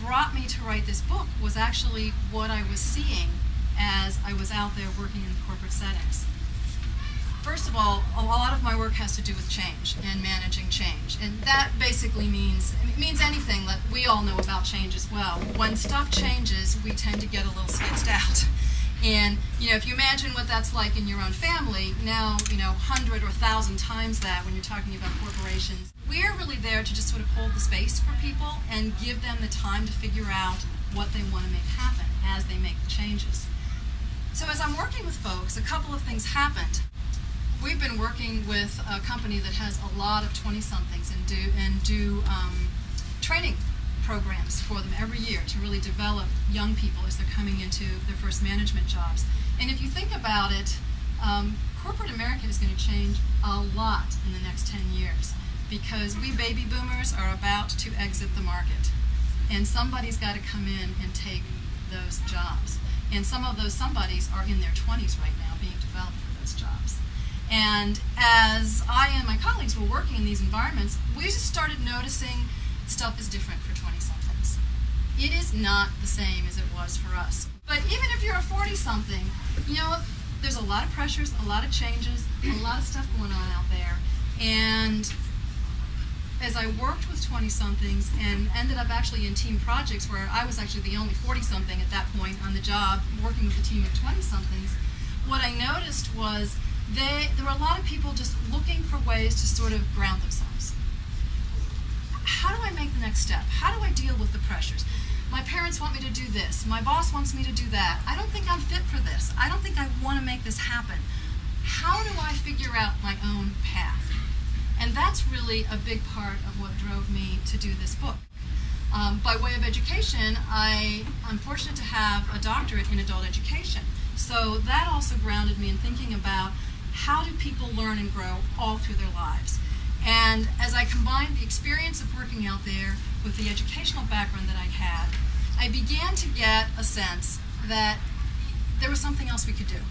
brought me to write this book was actually what I was seeing as I was out there working in corporate settings. First of all, a lot of my work has to do with change and managing change. And that basically means anything that we all know about change as well. When stuff changes, we tend to get a little skitzed out. And, if you imagine what that's like in your own family, now, 100 or 1,000 times that when you're talking about corporations. We're really there to just sort of hold the space for people and give them the time to figure out what they want to make happen as they make the changes. So as I'm working with folks, a couple of things happened. We've been working with a company that has a lot of 20-somethings and do training programs for them every year to really develop young people as they're coming into their first management jobs. And if you think about it, corporate America is going to change a lot in the next 10 years because we baby boomers are about to exit the market. And somebody's got to come in and take those jobs. And some of those somebodies are in their 20s right now being developed for those jobs. And as I and my colleagues were working in these environments, we just started noticing stuff is different for 20-somethings. It is not the same as it was for us. But even if you're a 40-something, there's a lot of pressures, a lot of changes, a lot of stuff going on out there. And as I worked with 20-somethings and ended up actually in team projects where I was actually the only 40-something at that point on the job working with a team of 20-somethings, what I noticed was there were a lot of people just looking for ways to sort of ground themselves. How do I make the next step? How do I deal with the pressures? My parents want me to do this. My boss wants me to do that. I don't think I'm fit for this. I don't think I want to make this happen. How do I figure out my own path? And that's really a big part of what drove me to do this book. By way of education, I'm fortunate to have a doctorate in adult education. So that also grounded me in thinking about how do people learn and grow all through their lives. And as I combined the experience of working out there with the educational background that I'd had, I began to get a sense that there was something else we could do.